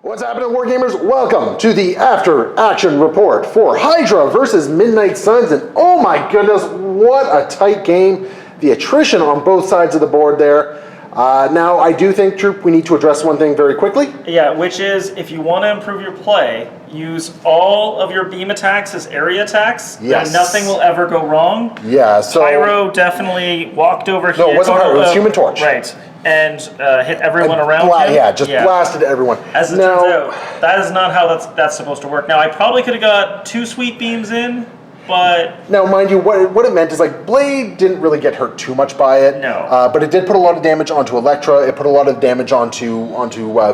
What's happening, Wargamers? Welcome to the After Action Report for Hydra versus Midnight Suns. And oh my goodness, what a tight game. The attrition on both sides of the board there. Now, I do think, Troop, we need to address one thing very quickly. Yeah, which is if you want to improve your play, use all of your beam attacks as area attacks. Yes. And nothing will ever go wrong. Yeah, so... Pyro definitely walked over here. No, it wasn't Pyro, it was Human Torch. Right. And hit everyone around him. Yeah, just blasted everyone. As it turns out, that is not how that's supposed to work. Now, I probably could have got 2 sweet beams in, but... Now, mind you, what it meant is, like, Blade didn't really get hurt too much by it. No. But it did put a lot of damage onto Elektra. It put a lot of damage onto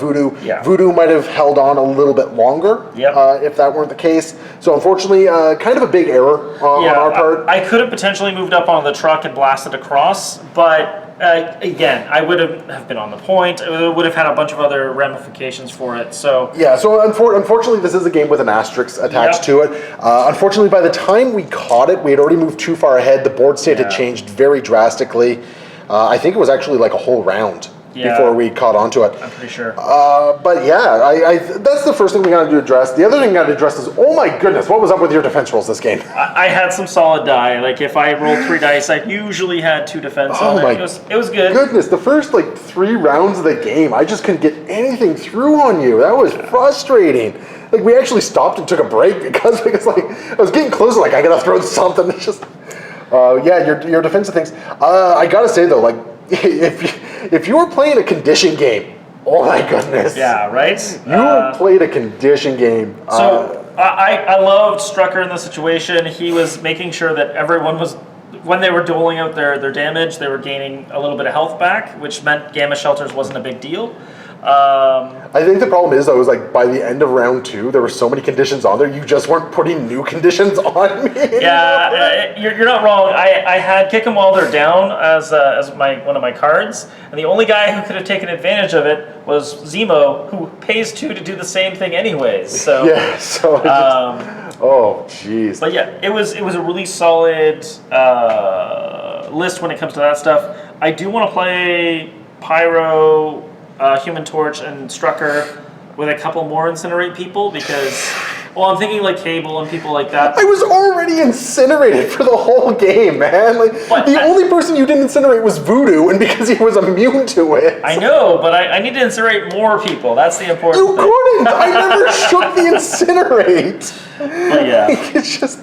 Voodoo. Yeah. Voodoo might have held on a little bit longer if that weren't the case. So, unfortunately, kind of a big error on our part. I could have potentially moved up on the truck and blasted across, but... again, I would have been on the point. It would have had a bunch of other ramifications for it. So yeah. So unfortunately, this is a game with an asterisk attached to it. Unfortunately, by the time we caught it, we had already moved too far ahead. The board state had changed very drastically. I think it was actually like a whole round before we caught onto it. I'm pretty sure. But yeah, that's the first thing we got to address. The other thing we got to address is, oh my goodness, what was up with your defense rolls this game? I had some solid die. Like if I rolled 3 dice, I usually had 2 defense on it. It was good. Goodness, the first like 3 rounds of the game, I just couldn't get anything through on you. That was frustrating. Like we actually stopped and took a break because like I was getting closer. Like I gotta throw something. It's just, your defensive things. I gotta say though, like if you were playing a condition game, oh my goodness. Yeah, right? You played a condition game. So I loved Strucker in this situation. He was making sure that everyone was, when they were doling out their damage, they were gaining a little bit of health back, which meant Gamma Shelters wasn't a big deal. I think the problem is, though, is like by the end of round 2, there were so many conditions on there, you just weren't putting new conditions on me. Yeah, you're not wrong. I had Kick 'em while they're down as one of my cards, and the only guy who could have taken advantage of it was Zemo, who pays 2 to do the same thing anyways. So yeah, so oh jeez. But yeah, it was a really solid list when it comes to that stuff. I do want to play Pyro, Human Torch, and Strucker with a couple more Incinerate people because, well, I'm thinking like Cable and people like that. I was already incinerated for the whole game, man. Like the only person you didn't incinerate was Voodoo, and because he was immune to it. I know, but I need to incinerate more people. That's the important thing. You couldn't. I never shook the incinerate. But yeah, it's just.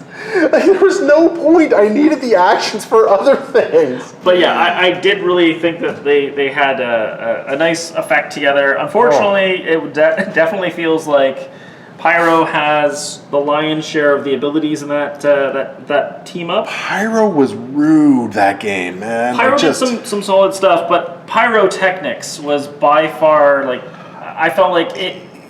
Like, there was no point. I needed the actions for other things. But yeah, I did really think that they had a nice effect together. Unfortunately, it definitely feels like Pyro has the lion's share of the abilities in that team up. Pyro was rude that game, man. Pyro did some solid stuff, but Pyrotechnics was by far, like, I felt like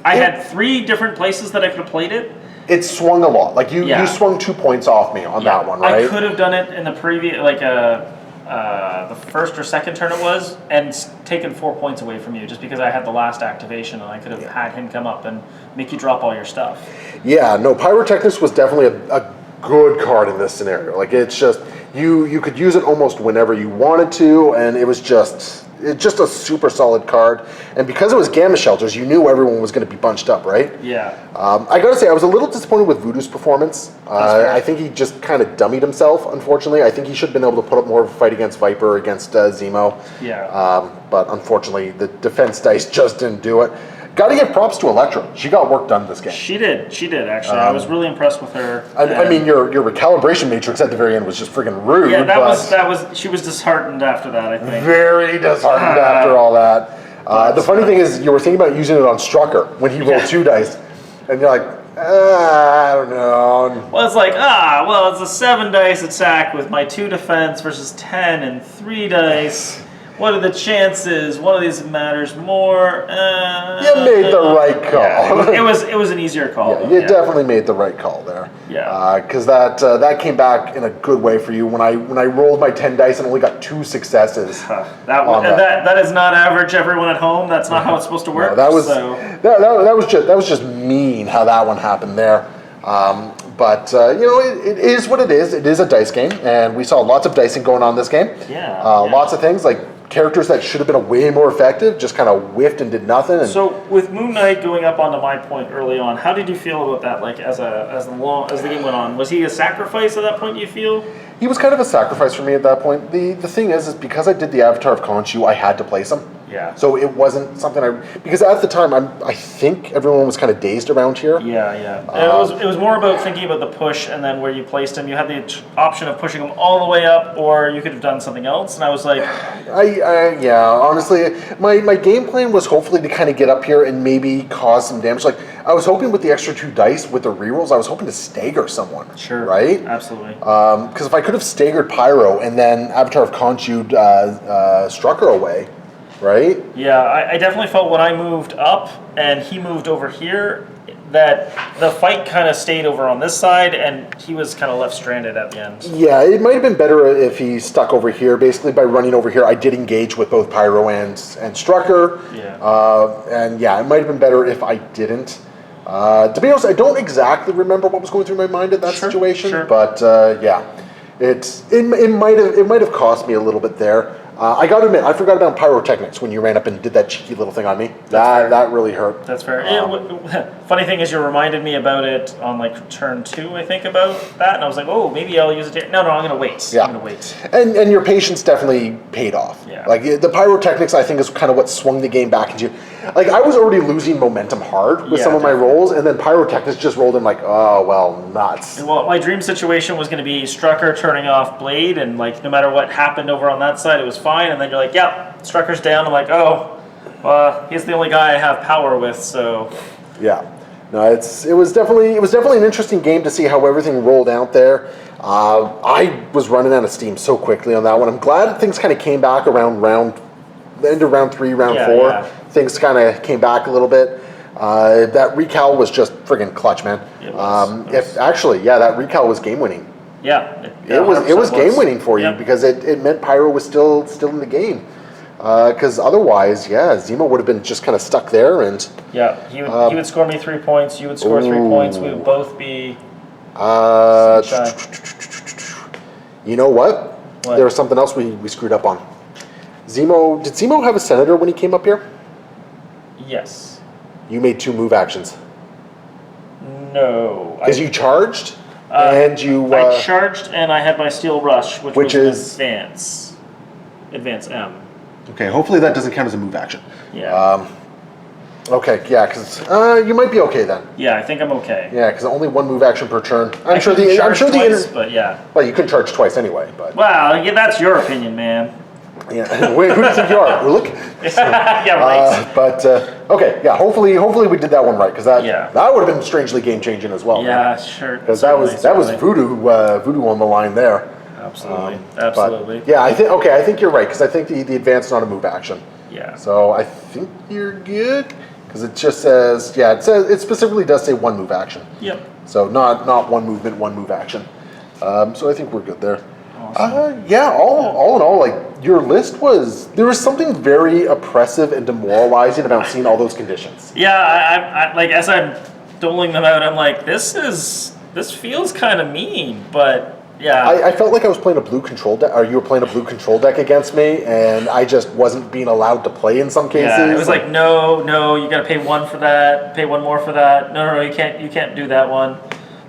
I had 3 different places that I could have played it. It swung a lot. Like you swung 2 points off me on that one, right? I could have done it in the previous, like the first or second turn it was, and taken 4 points away from you just because I had the last activation and I could have had him come up and make you drop all your stuff. Yeah, no, Pyrotechnics was definitely a good card in this scenario. Like it's just you could use it almost whenever you wanted to, and it was just a super solid card. And because it was Gamma Shelters, you knew everyone was going to be bunched up, right? Yeah. I gotta say, I was a little disappointed with Voodoo's performance. I think he just kind of dummied himself, unfortunately. I think he should have been able to put up more of a fight against Viper, against Zemo. Yeah. But unfortunately, the defense dice just didn't do it. Got to give props to Elektra. She got work done this game. She did actually. I was really impressed with her. I mean, your recalibration matrix at the very end was just freaking rude. Yeah, that was. She was disheartened after that, I think. Very disheartened after all that. The funny thing is, you were thinking about using it on Strucker when he rolled 2 dice, and you're like, I don't know. Well, it's like, it's a 7 dice attack with my 2 defense versus 10 and 3 dice. What are the chances? One of these matters more. You made the right call. Yeah, it was an easier call. Yeah, you definitely made the right call there. Yeah. Because that came back in a good way for you. When I rolled my 10 dice and only got 2 successes. That is not average. Everyone at home. That's not how it's supposed to work. No, that was just mean how that one happened there. But it is what it is. It is a dice game, and we saw lots of dicing going on this game. Yeah. Lots of things like characters that should have been way more effective just kind of whiffed and did nothing. And So with Moon Knight going up onto my point early on, how did you feel about that? Like as the game went on, was he a sacrifice at that point? You feel? he was kind of a sacrifice for me at that point. The thing is because I did the Avatar of Khonshu, I had to place him. Yeah. So it wasn't something because at the time I think everyone was kind of dazed around here. Yeah. It was more about thinking about the push and then where you placed him. You had the option of pushing him all the way up, or you could have done something else. And I was like, yeah. Honestly, my game plan was hopefully to kind of get up here and maybe cause some damage. Like I was hoping with the extra 2 dice with the rerolls, I was hoping to stagger someone. Sure. Right. Absolutely. Because if I could have staggered Pyro and then Avatar of Khonshu struck her away. Right? Yeah, I definitely felt when I moved up and he moved over here that the fight kind of stayed over on this side and he was kind of left stranded at the end. Yeah, it might have been better if he stuck over here. Basically, by running over here, I did engage with both Pyro and Strucker. Yeah. And yeah, it might have been better if I didn't. To be honest, I don't exactly remember what was going through my mind at that situation. Sure. But yeah, it might have cost me a little bit there. I got to admit, I forgot about pyrotechnics when you ran up and did that cheeky little thing on me. That really hurt. That's fair. Funny thing is, you reminded me about it on like turn 2, I think, about that, and I was like, oh, maybe I'll use it. No, I'm gonna wait. Yeah. I'm gonna wait. And your patience definitely paid off. Yeah. Like the pyrotechnics, I think, is kind of what swung the game back into. Like I was already losing momentum hard with some of my rolls, and then pyrotechnics just rolled in like, oh well, nuts. Well, my dream situation was going to be Strucker turning off Blade, and like no matter what happened over on that side, it was fine. And then you're like, yeah, Strucker's down. I'm like, oh, he's the only guy I have power with, so. Yeah, no, it was definitely an interesting game to see how everything rolled out there. I was running out of steam so quickly on that one. I'm glad things kind of came back around end of round 3, round 4. Yeah. Things kind of came back a little bit. That recal was just friggin' clutch, man. It was. That recal was game winning. Yeah. It was game winning for you because it meant Pyro was still in the game. Because otherwise, Zemo would have been just kind of stuck there and. Yeah, he would score me 3 points. You would score 3 points. We would both be. You know what? There was something else we screwed up on. Did Zemo have a senator when he came up here? Yes. You made 2 move actions. No. Because you charged, and you... I charged, and I had my Steel Rush, which was Advance. Advance M. Okay, hopefully that doesn't count as a move action. Yeah. Okay, yeah, because you might be okay then. Yeah, I think I'm okay. Yeah, because only 1 move action per turn. I'm sure but yeah. Well, you couldn't charge twice anyway, but... Well, yeah, that's your opinion, man. Yeah. Wait, who do you think you are? Look. Yeah, right. Okay, yeah. Hopefully we did that one right because that would have been strangely game changing as well. Yeah, sure. Because that was voodoo on the line there. Absolutely. Yeah, I think you're right because I think the advance is not a move action. Yeah. So I think you're good because it just says it specifically does say 1 move action. Yep. So not 1 movement, 1 move action. So I think we're good there. Awesome. All in all, like your list there was something very oppressive and demoralizing about seeing all those conditions. Yeah, I like as I'm doling them out, I'm like, this feels kind of mean, but yeah. I felt like I was playing a blue control deck, or you were playing a blue control deck against me, and I just wasn't being allowed to play in some cases. Yeah, it was like no, you got to pay 1 for that, pay 1 more for that. No, you can't do that one.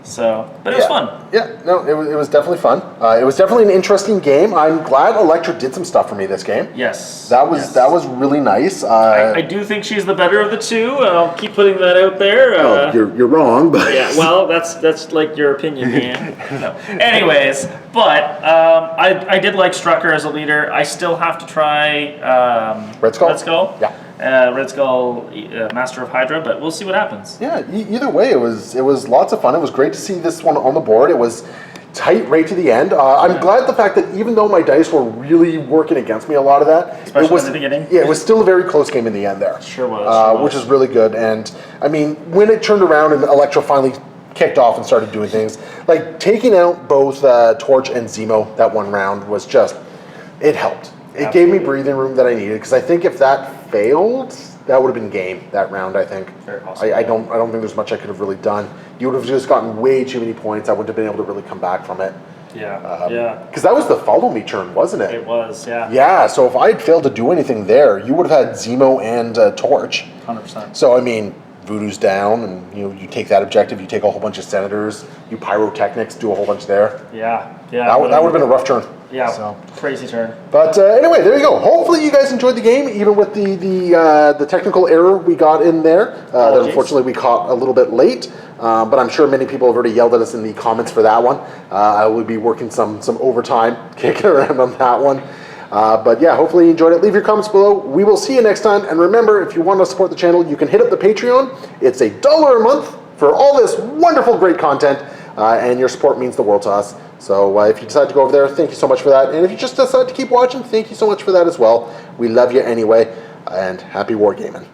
So, but it was fun. Yeah, no, it was definitely fun. It was definitely an interesting game. I'm glad Electra did some stuff for me this game. Yes. That was really nice. I do think she's the better of the 2. I'll keep putting that out there. You're wrong, but yeah. Well, that's like your opinion, man. No. Anyways, but I did like Strucker as a leader. I still have to try Red Skull. Red Skull. Yeah. Red Skull, Master of Hydra, but we'll see what happens. Yeah, either way, it was lots of fun. It was great to see this one on the board. It was tight right to the end. I'm glad the fact that even though my dice were really working against me a lot of that, especially in the beginning. Yeah, it was still a very close game in the end there. Sure was. Which is really good. And I mean, when it turned around and Electro finally kicked off and started doing things, like taking out both Torch and Zemo that one round was just, it helped. It gave me breathing room that I needed because I think if that failed, that would have been game that round. I think. Very possible. I don't think there's much I could have really done. You would have just gotten way too many points. I wouldn't have been able to really come back from it. Yeah. Because that was the follow me turn, wasn't it? It was, yeah. Yeah, so if I had failed to do anything there, you would have had Zemo and Torch. 100%. So, I mean, Voodoo's down, and you take that objective, you take a whole bunch of Senators, you Pyrotechnics, do a whole bunch there. Yeah. That would have been a rough turn. Yeah, so. crazy turn. But anyway, there you go. Hopefully you guys enjoyed the game, even with the technical error we got in there. That unfortunately we caught a little bit late. But I'm sure many people have already yelled at us in the comments for that one. I will be working some overtime, kicking around on that one. But yeah, hopefully you enjoyed it. Leave your comments below. We will see you next time. And remember, if you want to support the channel, you can hit up the Patreon. It's $1 a month for all this wonderful, great content. And your support means the world to us. So if you decide to go over there, thank you so much for that. And if you just decide to keep watching, thank you so much for that as well. We love you anyway. And happy wargaming.